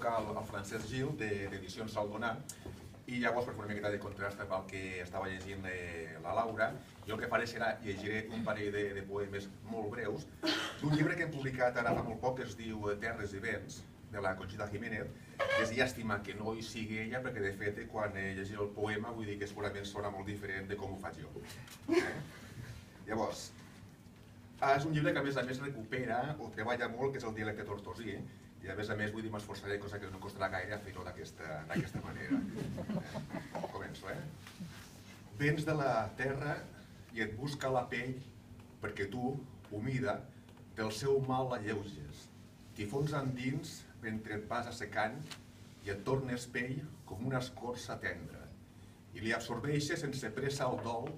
tocar el Francesc Gil, d'Edicions Saldonà, i llavors, per fer una miqueta de contrast amb el que estava llegint la Laura, jo el que faré serà llegiré un parell de poemes molt breus d'un llibre que hem publicat ara fa molt poc, que es diu Terres i Vents, de la Conxita Jiménez. És llàstima que no hi sigui ella, perquè de fet quan llegiré el poema vull dir que segurament sona molt diferent de com ho faig jo. Llavors, és un llibre que a més recupera o treballa molt, que és el dialecte tortosí, i a més vull dir, m'esforçaré, cosa que no costarà gaire, a fer-ho d'aquesta manera. Començo, Vens de la terra i et busca la pell perquè tu, humida, del seu mal l'alleuges. T'hi fons endins mentre et vas assecant i et tornes pell com una escorça tendra. I li absorbeixes sense pressa el dol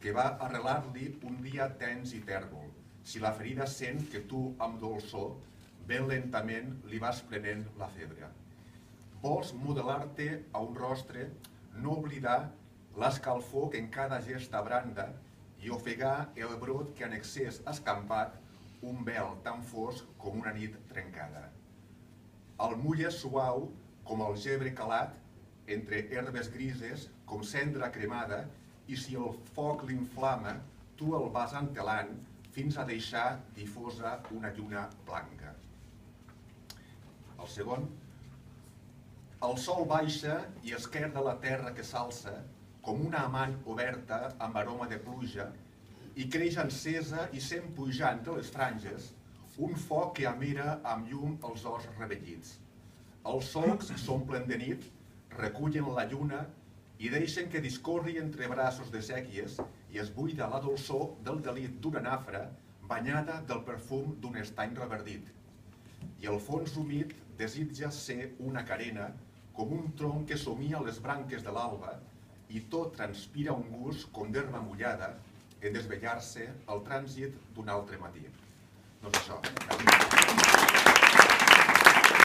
que va arrelar-li un dia tens i tèrbol. Si la ferida sent que tu amb dolçor ben lentament li vas prenent la febre. Vols modelar-te a un rostre, no oblidar l'escalfor que en cada gest abranda i ofegar el brot que en excés escampat un vel tan fosc com una nit trencada. El mulles suau com el gebre calat entre herbes grises com cendra cremada i si el foc l'inflama, tu el vas entelant fins a deixar difosa una lluna blanca. El segon, el sol baixa i esquerda la terra que s'alça com una amant oberta amb aroma de pluja i creix encesa i sent pujar entre les franges un foc que amira amb llum els horts revellits. Els solcs s'omplen de nit, recullen la lluna i deixen que discorri entre braços de sèquies i es buida la dolçor del delit d'una nafra banyada del perfum d'un estany reverdit. I el fons humit desitja ser una carena com un tronc que somia les branques de l'alba i tot transpira un gust com d'herba mullada en desvetllar-se al trànsit d'un altre matí. Doncs això.